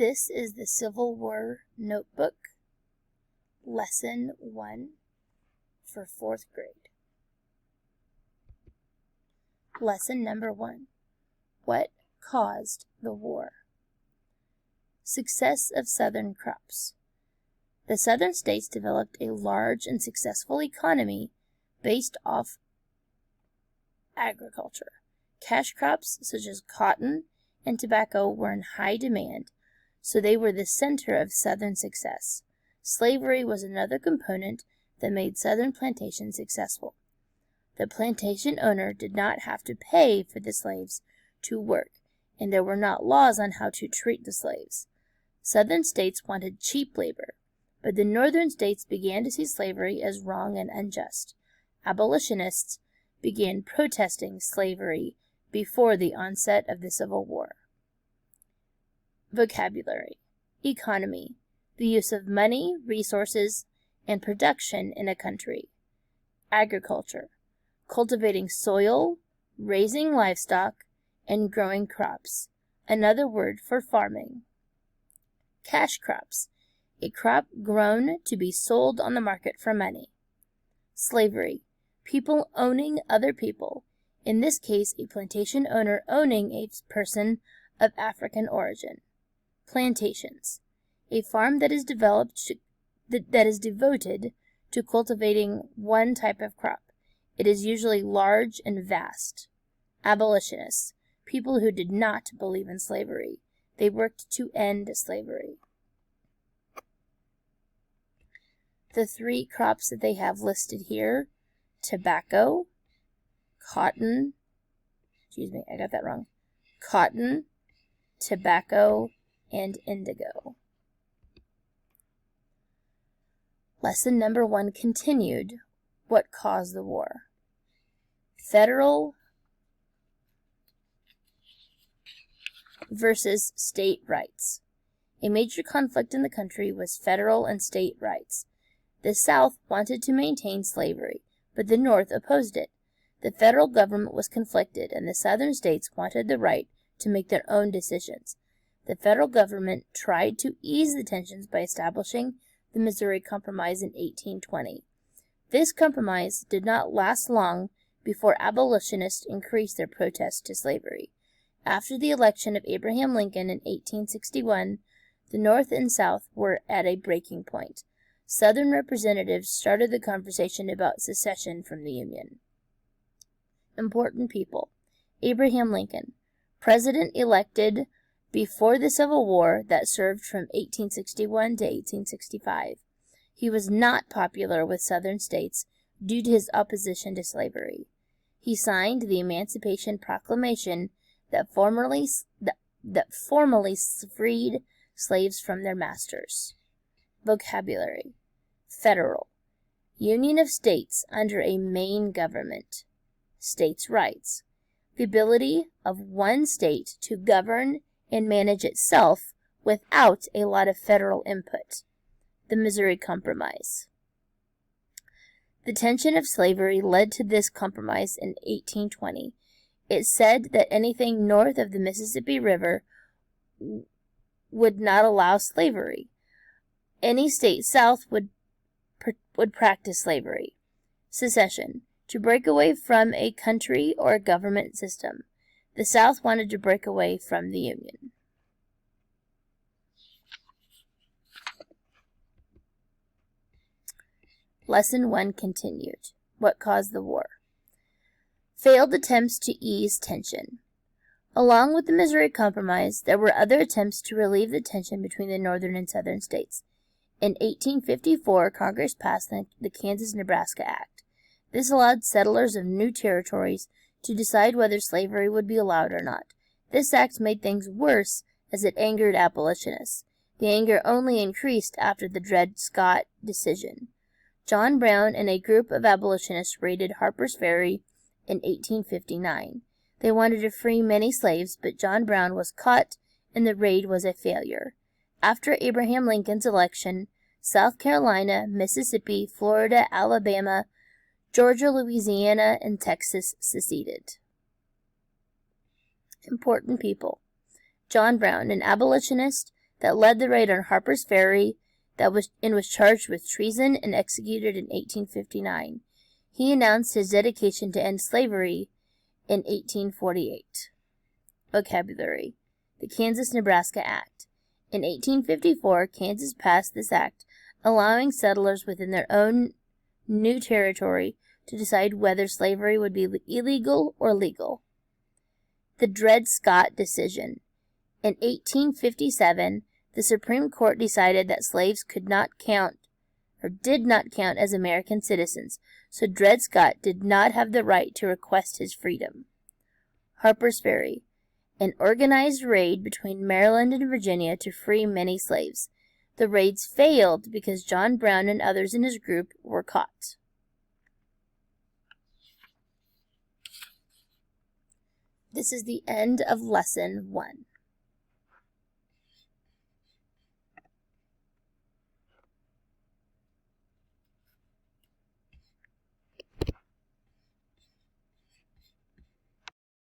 This is the Civil War Notebook, Lesson 1 for 4th grade. Lesson number 1. What caused the war? Success of Southern crops. The Southern states developed a large and successful economy based off agriculture. Cash crops such as cotton and tobacco were in high demand, so they were the center of Southern success. Slavery was another component that made Southern plantations successful. The plantation owner did not have to pay for the slaves to work, and there were not laws on how to treat the slaves. Southern states wanted cheap labor, but the Northern states began to see slavery as wrong and unjust. Abolitionists began protesting slavery before the onset of the Civil War. Vocabulary. Economy. The use of money, resources, and production in a country. Agriculture. Cultivating soil, raising livestock, and growing crops. Another word for farming. Cash crops. A crop grown to be sold on the market for money. Slavery. People owning other people. In this case, a plantation owner owning a person of African origin. Plantations. A farm that is devoted to cultivating one type of crop. It is usually large and vast. Abolitionists. People who did not believe in slavery. They worked to end slavery. The 3 crops that they have listed here: tobacco, cotton, cotton, tobacco, and indigo. Lesson number 1 continued. What caused the war? Federal versus state rights. A major conflict in the country was federal and state rights. The South wanted to maintain slavery, but the North opposed it. The federal government was conflicted, and the Southern states wanted the right to make their own decisions. The federal government tried to ease the tensions by establishing the Missouri Compromise in 1820. This compromise did not last long before abolitionists increased their protest to slavery. After the election of Abraham Lincoln in 1861, the North and South were at a breaking point. Southern representatives started the conversation about secession from the Union. Important people. Abraham Lincoln, president elected before the Civil War that served from 1861 to 1865. He was not popular with Southern states due to his opposition to slavery. He signed the Emancipation Proclamation that formally freed slaves from their masters. Vocabulary. Federal. Union of states under a main government. States' rights. The ability of one state to govern and manage itself without a lot of federal input. The Missouri Compromise. The tension of slavery led to this compromise in 1820. It said that anything north of the Mississippi River would not allow slavery. Any state south would practice slavery. Secession. To break away from a country or a government system. The South wanted to break away from the Union. Lesson 1 continued. What caused the war? Failed attempts to ease tension. Along with the Missouri Compromise, there were other attempts to relieve the tension between the Northern and Southern states. In 1854, Congress passed the Kansas-Nebraska Act. This allowed settlers of new territories to decide whether slavery would be allowed or not. This act made things worse as it angered abolitionists. The anger only increased after the Dred Scott decision. John Brown and a group of abolitionists raided Harper's Ferry in 1859. They wanted to free many slaves, but John Brown was caught and the raid was a failure. After Abraham Lincoln's election, South Carolina, Mississippi, Florida, Alabama, Georgia, Louisiana, and Texas seceded. Important people. John Brown, an abolitionist, that led the raid on Harper's Ferry was charged with treason and executed in 1859. He announced his dedication to end slavery in 1848. Vocabulary. The Kansas-Nebraska Act. In 1854, Kansas passed this act, allowing settlers within their own new territory to decide whether slavery would be illegal or legal. The Dred Scott Decision. In 1857, the Supreme Court decided that slaves did not count as American citizens, so Dred Scott did not have the right to request his freedom. Harper's Ferry. An organized raid between Maryland and Virginia to free many slaves. The raids failed because John Brown and others in his group were caught. This is the end of Lesson 1.